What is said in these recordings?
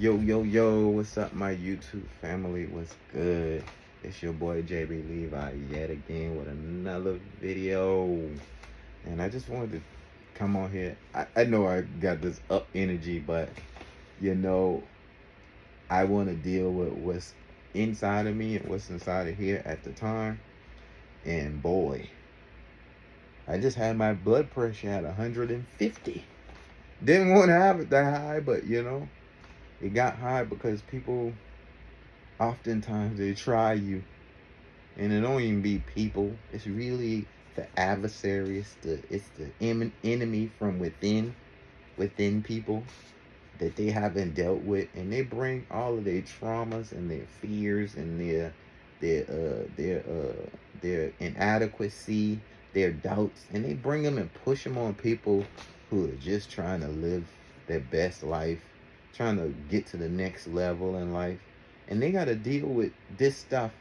Yo, what's up, my YouTube family? What's good? It's your boy JB Levi yet again with another video. And I just wanted to come on here. I know I got this up energy, but you know, I want to deal with what's inside of me and what's inside of here at the time. And boy, I just had my blood pressure at 150. Didn't want to have it that high, but it got high because people oftentimes they try you, and it don't even be people. It's really the adversary. It's the enemy from within people that they haven't dealt with, and they bring all of their traumas and their fears and their inadequacy, their doubts, and they bring them and push them on people who are just trying to live their best life, trying to get to the next level in life. And they got to deal with this stuff,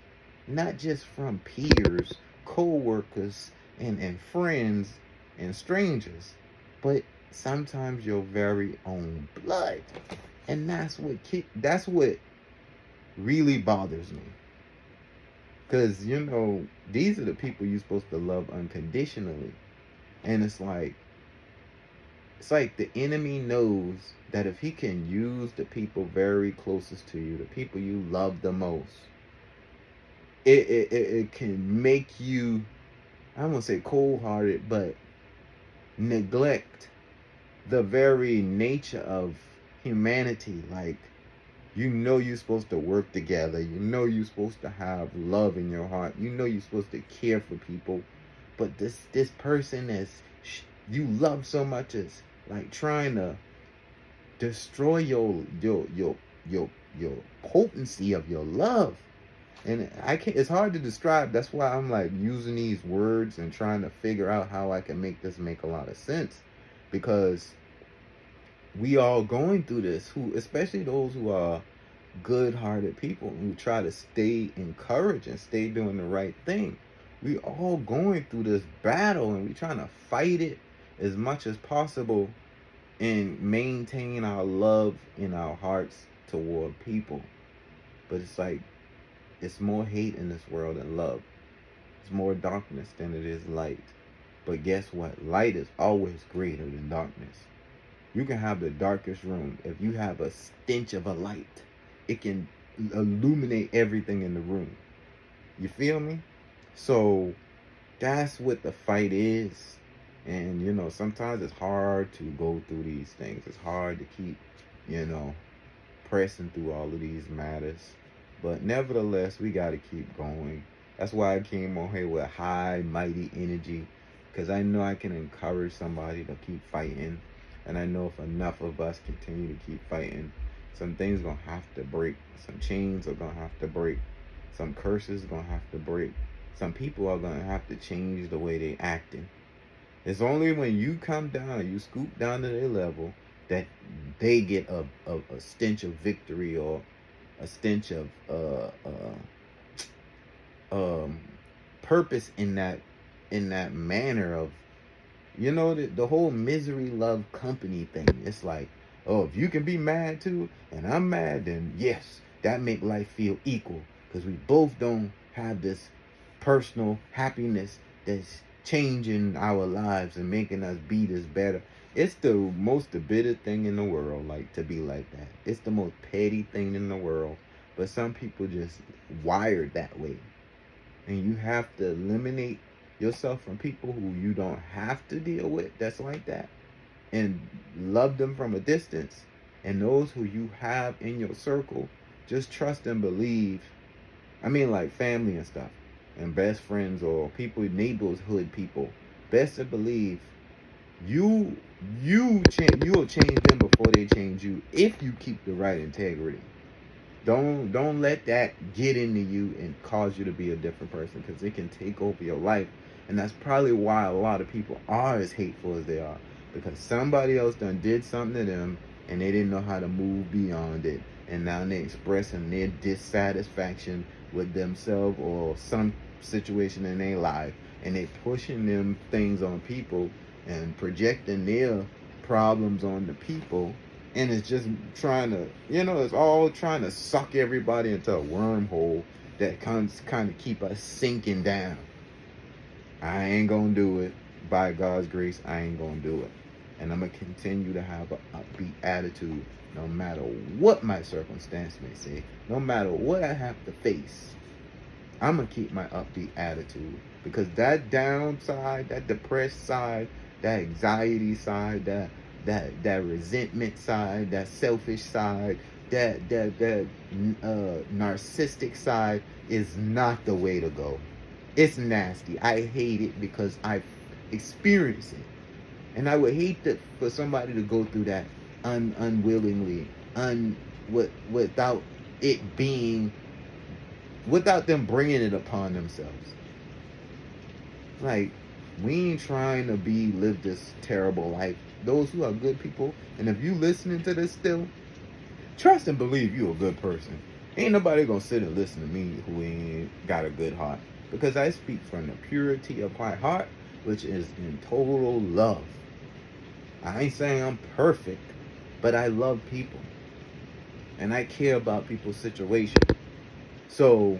not just from peers, co-workers, and friends and strangers, but sometimes your very own blood. And that's what really bothers me. Because, these are the people you're supposed to love unconditionally. And it's like the enemy knows that if he can use the people very closest to you, the people you love the most, it can make you, I won't say cold-hearted, but neglect the very nature of humanity. Like, you're supposed to work together. You're supposed to have love in your heart. You're supposed to care for people. But this person you love so much is like trying to destroy your potency of your love. And it's hard to describe. That's why I'm like using these words and trying to figure out how I can make this make a lot of sense, because we all going through this, especially those who are good-hearted people who try to stay encouraged and stay doing the right thing. We all going through this battle, and we trying to fight it as much as possible and maintain our love in our hearts toward people. But it's like, it's more hate in this world than love. It's more darkness than it is light. But guess what? Light is always greater than darkness. You can have the darkest room. If you have a stench of a light, it can illuminate everything in the room. You feel me? So that's what the fight is. And, sometimes it's hard to go through these things. It's hard to keep, pressing through all of these matters. But nevertheless, we got to keep going. That's why I came on here with high, mighty energy, because I know I can encourage somebody to keep fighting. And I know if enough of us continue to keep fighting, some things going to have to break. Some chains are going to have to break. Some curses are going to have to break. Some people are going to have to change the way they acting. It's only when you come down, you scoop down to their level, that they get a stench of victory, or a stench of purpose in that manner of, the whole misery love company thing. It's like, oh, if you can be mad too and I'm mad, then yes, that make life feel equal, because we both don't have this personal happiness that's changing our lives and making us be this better. It's the most bitter thing in the world, like, to be like that. It's the most petty thing in the world. But some people just wired that way. And you have to eliminate yourself from people who you don't have to deal with that's like that, and love them from a distance. And those who you have in your circle, just trust and believe. I mean, like family and stuff, and best friends, or people, neighborhood people, best to believe you'll change them before they change you, if you keep the right integrity. Don't let that get into you and cause you to be a different person, because it can take over your life. And that's probably why a lot of people are as hateful as they are, because somebody else done did something to them and they didn't know how to move beyond it, and now they're expressing their dissatisfaction with themselves or some situation in their life, and they pushing them things on people and projecting their problems on the people, And it's just trying to, it's all trying to suck everybody into a wormhole that kind of keep us sinking down. I ain't gonna do it. By God's grace, I ain't gonna do it. And I'm gonna continue to have an upbeat attitude no matter what my circumstance may say, no matter what I have to face. I'm gonna keep my upbeat attitude, because that downside, that depressed side, that anxiety side, that resentment side, that selfish side, that narcissistic side is not the way to go. It's nasty. I hate it because I've experienced it, and I would hate for somebody to go through that unwillingly, without it being, without them bringing it upon themselves. Like, we ain't trying to live this terrible life. Those who are good people, and if you listening to this still, trust and believe you a good person. Ain't nobody gonna sit and listen to me who ain't got a good heart, because I speak from the purity of my heart, which is in total love. I ain't saying I'm perfect, but I love people, and I care about people's situation. So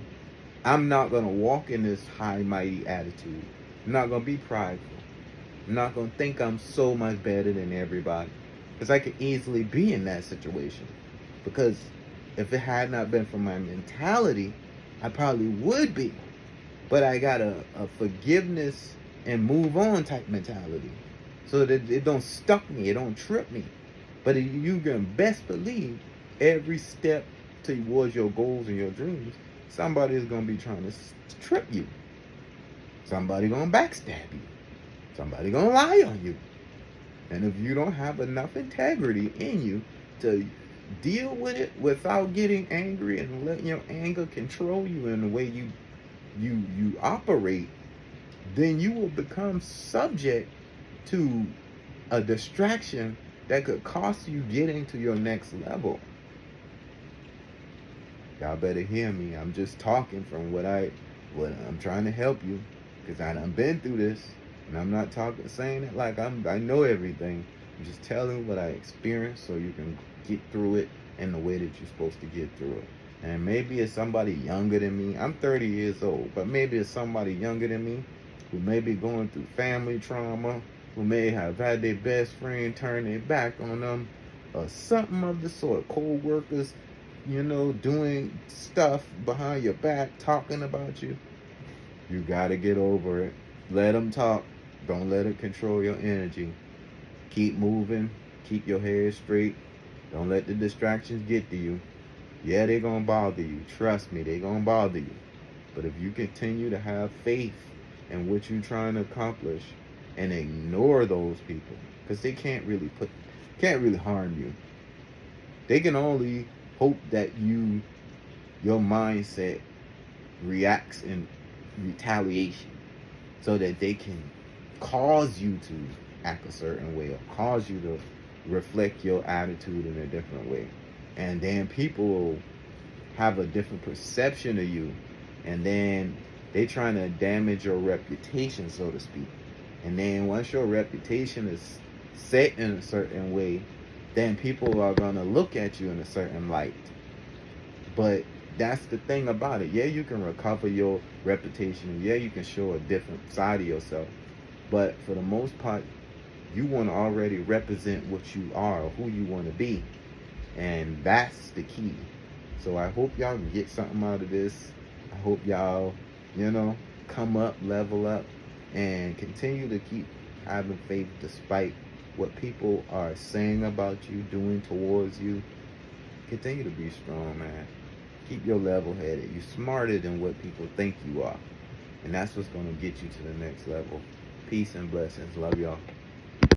I'm not gonna walk in this high mighty attitude. I'm not gonna be prideful. I'm not gonna think I'm so much better than everybody, because I could easily be in that situation. Because if it had not been for my mentality, I probably would be. But I got a forgiveness and move on type mentality, so that it don't stuck me, it don't trip me. But you can best believe every step towards your goals and your dreams, somebody is gonna be trying to trip you. Somebody gonna backstab you. Somebody gonna lie on you. And if you don't have enough integrity in you to deal with it without getting angry and letting your anger control you in the way you operate, then you will become subject to a distraction that could cost you getting to your next level. Y'all better hear me. I'm just talking from what I'm trying to help you, because I done been through this, and I'm not saying it like I know everything. I'm just telling what I experienced so you can get through it in the way that you're supposed to get through it. And maybe it's somebody younger than me. I'm 30 years old, but maybe it's somebody younger than me who may be going through family trauma, who may have had their best friend turn their back on them, or something of the sort. Co-workers, doing stuff behind your back, talking about you. You gotta get over it. Let them talk. Don't let it control your energy. Keep moving. Keep your head straight. Don't let the distractions get to you. Yeah, they're gonna bother you. Trust me, they're gonna bother you. But if you continue to have faith in what you're trying to accomplish and ignore those people, because they can't really harm you. They can only hope that your mindset reacts in retaliation, so that they can cause you to act a certain way, or cause you to reflect your attitude in a different way. And then people will have a different perception of you, and then they trying to damage your reputation, so to speak. And then once your reputation is set in a certain way, then people are gonna look at you in a certain light. But that's the thing about it. Yeah, you can recover your reputation. Yeah, you can show a different side of yourself. But for the most part, you want to already represent what you are, or who you want to be. And that's the key. So I hope y'all can get something out of this. I hope y'all, come up, level up, and continue to keep having faith despite what people are saying about you, doing towards you. Continue to be strong, man. Keep your level headed. You're smarter than what people think you are. And that's what's going to get you to the next level. Peace and blessings. Love y'all.